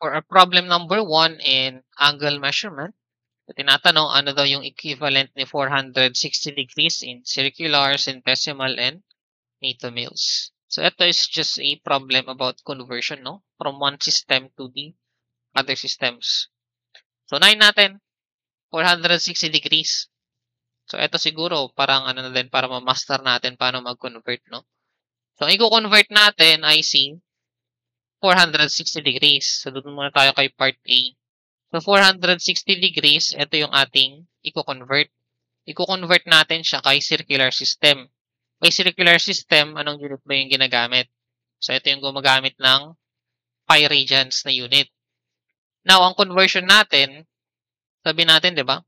For our problem number 1 in angle measurement, tinatanong ano daw yung equivalent ni 460 degrees in circular, centesimal, and natomils. So ito is just a problem about conversion, no? From one system to the other systems. So unahin natin, 460 degrees. So ito siguro parang ano na din para ma-master natin paano mag-convert, no? So ang i-convert natin ay si 460 degrees. So doon muna tayo kay part A. So 460 degrees, ito yung ating i-convert. I-convert natin siya kay circular system. May circular system, anong unit ba yung ginagamit? So ito yung gumagamit ng pi radians na unit. Now, ang conversion natin, sabi natin, di ba?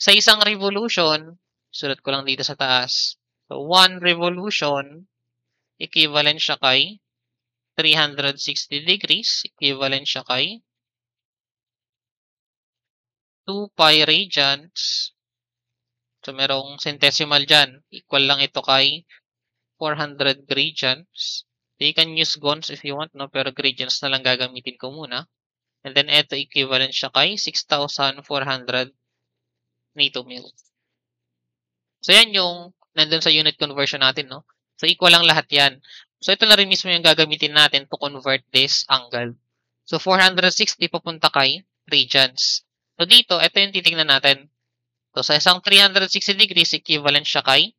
Sa isang revolution, sulat ko lang dito sa taas. So, 1 revolution, equivalent siya kay 360 degrees, equivalent siya kay 2 pi radians. So, merong centesimal dyan. Equal lang ito kay 400 gradients. So, you can use gons if you want, no? Pero gradients na lang gagamitin ko muna. And then, ito equivalent siya kay 6,400 natomil. So, yan yung nandun sa unit conversion natin, no? So, equal lang lahat yan. So, ito na rin mismo yung gagamitin natin to convert this angle. So, 460 papunta kay radians. So, dito, ito yung titingnan natin. So, sa isang 360 degrees, equivalent siya kay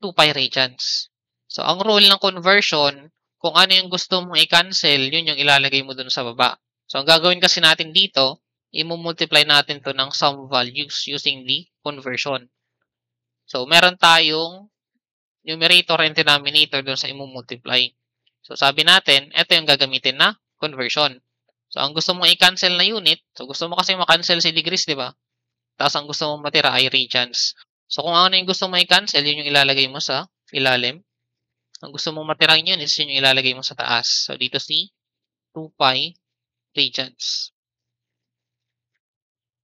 2 pi radians. So, ang rule ng conversion, kung ano yung gusto mong i-cancel, yun yung ilalagay mo dun sa baba. So, ang gagawin kasi natin dito, i-multiply natin to ng sum values using the conversion. So, meron tayong numerator and denominator dun sa i-multiply. So, sabi natin, ito yung gagamitin na conversion. So, ang gusto mong i-cancel na unit, so gusto mo kasi ma-cancel si degrees, di ba? Tapos, ang gusto mong matira ay radians. So, kung ano yung gusto mong i-cancel, yun yung ilalagay mo sa ilalim. Ang gusto mong matirang units, yun yung ilalagay mo sa taas. So, dito si 2 pi radians.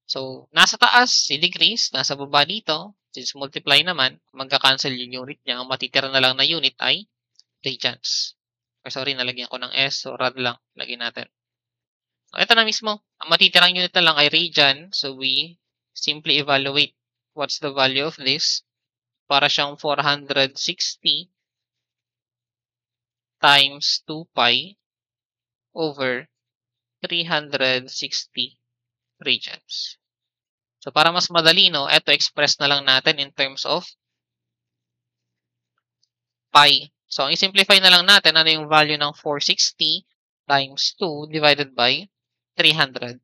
So, nasa taas si degrees, nasa baba dito, since multiply naman, magka-cancel yung unit niya. Ang matitira na lang na unit ay radians. Or sorry, nalagyan ko ng S, so rad lang, lagyan natin. So, ito na mismo. Ang matitirang unit na lang ay radian. So, we simply evaluate what's the value of this. Para siyang 460 times 2 pi over 360 radians. So, para mas madali, no, ito express na lang natin in terms of pi. So, ang i-simplify na lang natin, ano yung value ng 460 times 2 divided by 360.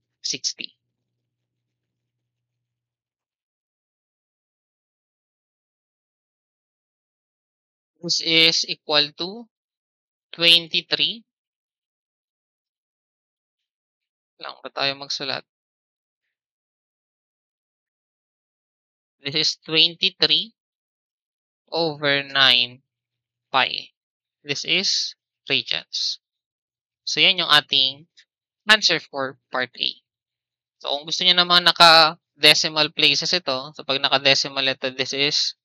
This is equal to 23. Lang ba tayo magsulat? This is 23 over 9 pi. This is radians. So, yan yung ating answer for part A. So, kung gusto niyo naman naka-decimal places ito, so pag naka-decimal ito, this is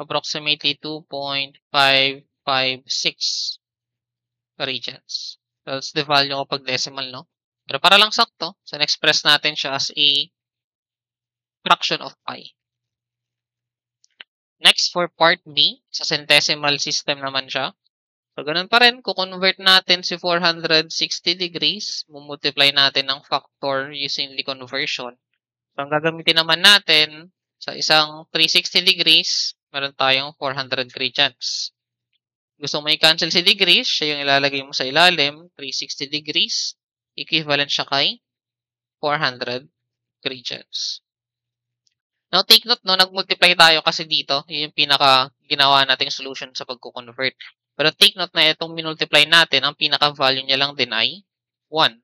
approximately 2.556 radians. That's the value kapag decimal, no? Pero para lang sakto, so na-express natin siya as a fraction of pi. Next, for part B, sa centesimal system naman siya. So, ganun pa rin, kukonvert natin si 460 degrees, mumultiply natin ng factor using the conversion. So, ang gagamitin naman natin, sa isang 360 degrees, meron tayong 400 radians. Gusto mo i-cancel si degrees, siya yung ilalagay mo sa ilalim, 360 degrees, equivalent siya kay 400 radians. Now, take note, no, nag-multiply tayo kasi dito, yun yung pinaka ginawa nating solution sa pagko-convert. Pero take note na itong minultiply natin, ang pinaka-value niya lang din ay 1.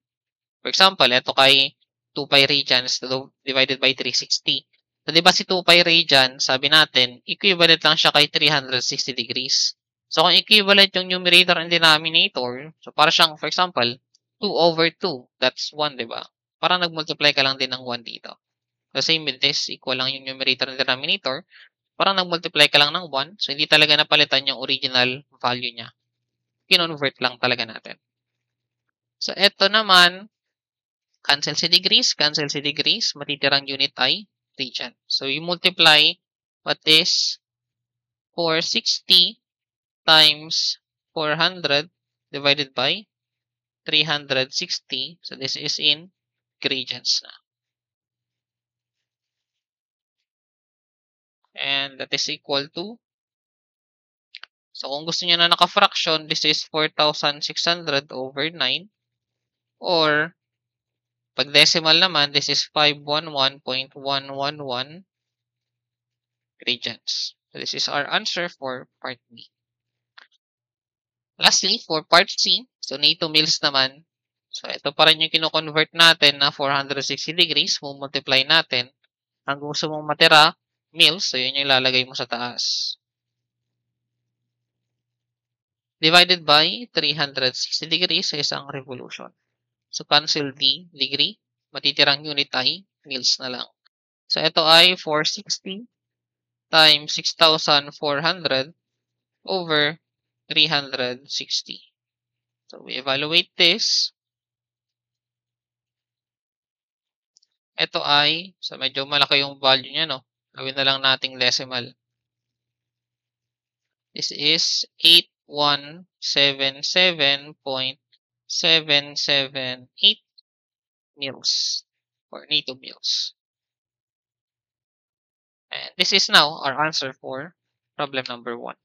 For example, ito kay 2 pi radians divided by 360. So, di ba si 2 pi radians, sabi natin, equivalent lang siya kay 360 degrees. So, kung equivalent yung numerator and denominator, so para siyang, for example, 2 over 2, that's 1, di ba? Parang nag-multiply ka lang din ng 1 dito. The same with this, equal lang yung numerator and denominator. Parang nag-multiply ka lang ng 1. So, hindi talaga napalitan yung original value niya. Kinonvert lang talaga natin. So, eto naman, Cancel si degrees, matitirang unit ay region. So, you multiply what is 460 times 400 divided by 360. So, this is in regions na. And that is equal to, so kung gusto niyo na naka-fraction, this is 4,600 over 9. Or, pag decimal naman, this is 511.111 regions. So, this is our answer for part B. Lastly, for part C, so NATO mills naman. So, ito pa rin yung kino-convert natin na 460 degrees. Multiply natin. Ang gusto mong matira, mills, so yun yung ilalagay mo sa taas. Divided by 360 degrees sa isang revolution. So, cancel the degree. Matitirang unit ay mills na lang. So, ito ay 460 times 6,400 over 360. So, we evaluate this. Ito ay, so medyo malaki yung value niya, no? Gawin na lang nating decimal. This is 8177.778 mils or NATO mils. And this is now our answer for problem number 1.